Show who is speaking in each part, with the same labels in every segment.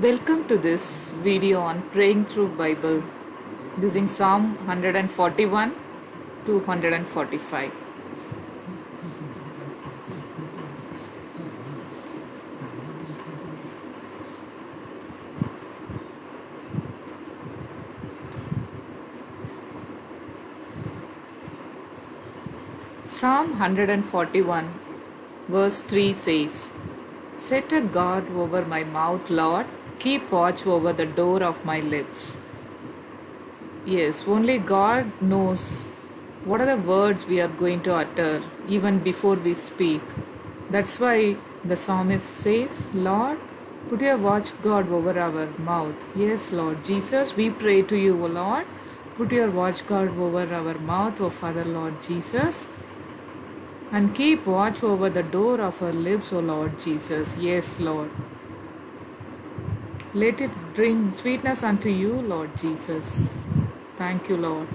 Speaker 1: Welcome to this video on praying through Bible using Psalm 141 to 145. Psalm 141 verse 3 says, "Set a guard over my mouth, Lord, keep watch over the door of my lips." Yes, only God knows what are the words we are going to utter even before we speak. That's why the psalmist says, Lord, put your watch guard over our mouth. Yes, Lord Jesus, we pray to you, O Lord. Put your watch guard over our mouth, O Father, Lord Jesus. And keep watch over the door of our lips, O Lord Jesus. Yes, Lord. Let it bring sweetness unto you, Lord Jesus. Thank you, Lord.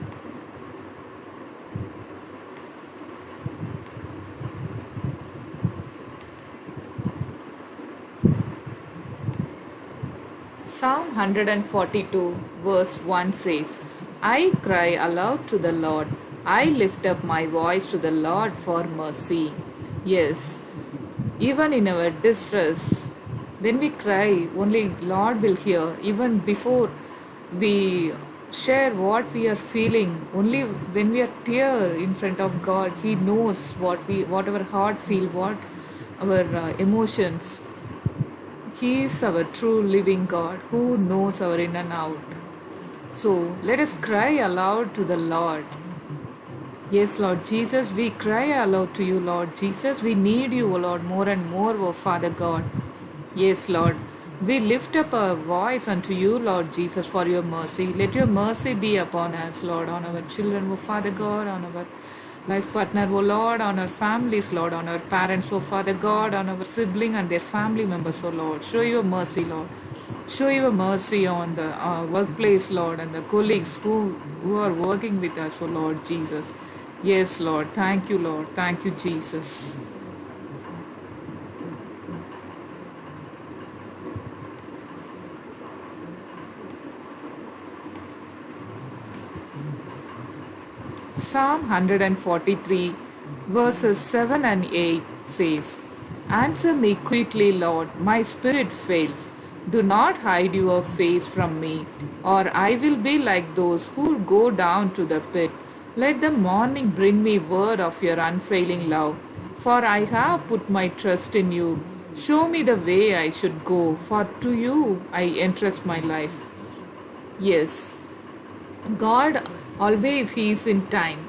Speaker 1: Psalm 142 verse 1 says, I cry aloud to the Lord. I lift up my voice to the Lord for mercy. Yes, even in our distress, when we cry, only Lord will hear. Even before we share what we are feeling, only when we are tear in front of God, He knows what our heart feel, what our emotions. He is our true living God who knows our in and out. So let us cry aloud to the Lord. Yes, Lord Jesus, we cry aloud to you, Lord Jesus. We need you, O Lord, more and more, O Father God. Yes, Lord. We lift up our voice unto you, Lord Jesus, for your mercy. Let your mercy be upon us, Lord, on our children, O Father God, on our life partner, O Lord, on our families, Lord, on our parents, O Father God, on our sibling and their family members, O Lord. Show your mercy, Lord. Show your mercy on the workplace, Lord, and the colleagues who are working with us, O Lord Jesus. Yes, Lord. Thank you, Lord. Thank you, Jesus. Psalm 143 verses 7 and 8 says, Answer me quickly, Lord, my spirit fails. Do not hide your face from me, or I will be like those who go down to the pit. Let the morning bring me word of your unfailing love, for I have put my trust in you. Show me the way I should go, for to you I entrust my life. Yes, God always He is in time.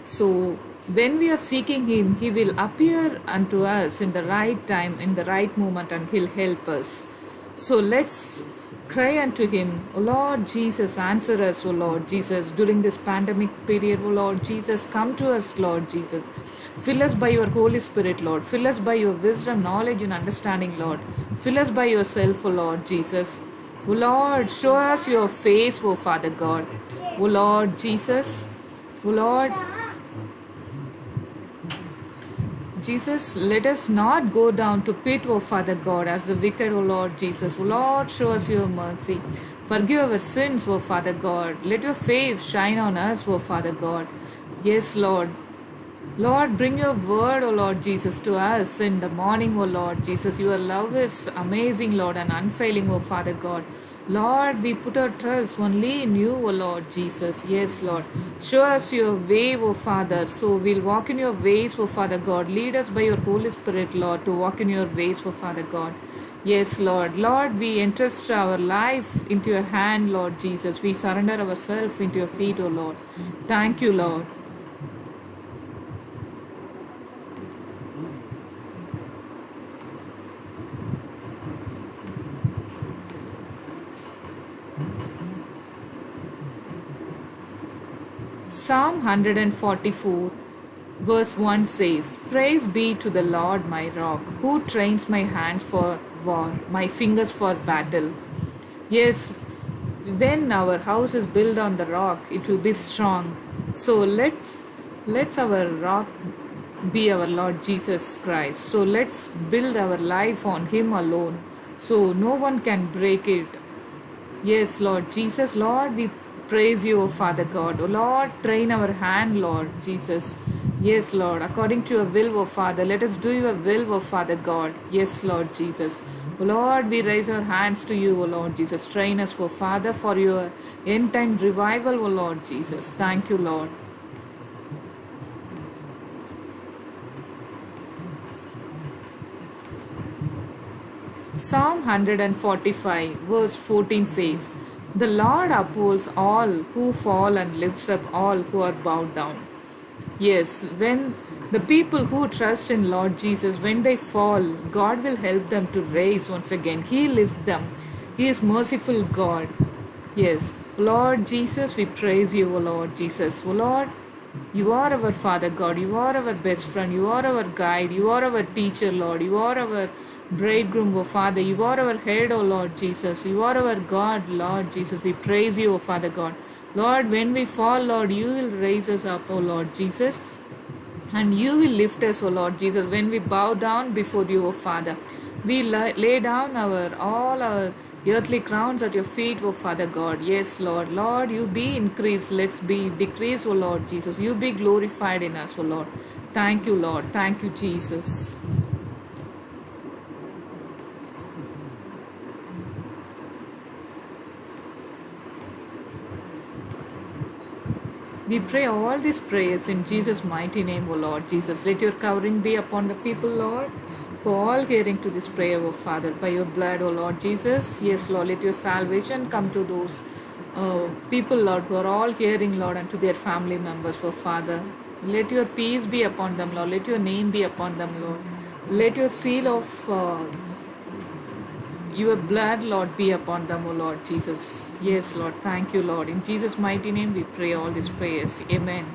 Speaker 1: So when we are seeking Him, He will appear unto us in the right time, in the right moment, and He'll help us. So let's cry unto Him, O Lord Jesus, answer us, O Lord Jesus, during this pandemic period, O Lord Jesus, come to us, Lord Jesus. Fill us by your Holy Spirit, Lord. Fill us by your wisdom, knowledge, and understanding, Lord. Fill us by yourself, O Lord Jesus. O Lord, show us your face, O Father God. O Lord Jesus, O Lord Jesus, let us not go down to pit, O Father God, as the wicked, O Lord Jesus. O Lord, show us your mercy. Forgive our sins, O Father God. Let your face shine on us, O Father God. Yes, Lord. Lord, bring your word, O Lord Jesus, to us in the morning, O Lord Jesus. Your love is amazing, Lord, and unfailing, O Father God. Lord, we put our trust only in you, O Lord Jesus. Yes, Lord. Show us your way, O Father. So we'll walk in your ways, O Father God. Lead us by your Holy Spirit, Lord, to walk in your ways, O Father God. Yes, Lord. Lord, we entrust our life into your hand, Lord Jesus. We surrender ourselves into your feet, O Lord. Thank you, Lord. Psalm 144 verse 1 says, Praise be to the Lord my rock, who trains my hands for war, my fingers for battle. Yes, when our house is built on the rock, it will be strong. So let's our rock be our Lord Jesus Christ. So let's build our life on Him alone. so no one can break it. Yes, Lord Jesus, Lord, we praise you, O Father God. O Lord, train our hand, Lord Jesus. Yes, Lord, according to your will, O Father, let us do your will, O Father God. Yes, Lord Jesus. O Lord, we raise our hands to you, O Lord Jesus. Train us, O Father, for your end time revival, O Lord Jesus. Thank you, Lord. Psalm 145, verse 14 says, the Lord upholds all who fall and lifts up all who are bowed down. Yes, when the people who trust in Lord Jesus, when they fall, God will help them to rise once again. He lifts them. He is merciful God. Yes, Lord Jesus, we praise you, O Lord Jesus. O Lord, you are our Father God. You are our best friend. You are our guide. You are our teacher, Lord. You are our bridegroom, O Father. You are our head, O Lord Jesus. You are our God, Lord Jesus. We praise you, O Father God. Lord, when we fall, Lord, you will raise us up, O Lord Jesus. And you will lift us, O Lord Jesus, when we bow down before you, O Father. We lay down all our earthly crowns at your feet, O Father God. Yes, Lord. Lord, you be increased. Let's be decreased, O Lord Jesus. You be glorified in us, O Lord. Thank you, Lord. Thank you, Jesus. We pray all these prayers in Jesus' mighty name, O Lord Jesus. Let your covering be upon the people, Lord, for all hearing to this prayer, O Father, by your blood, O Lord Jesus. Yes, Lord, let your salvation come to those people, Lord, who are all hearing, Lord, and to their family members, for Father. Let your peace be upon them, Lord. Let your name be upon them, Lord. Let your seal of your blood, Lord, be upon them, O Lord Jesus. Yes, Lord. Thank you, Lord. In Jesus' mighty name, we pray all these prayers. Amen.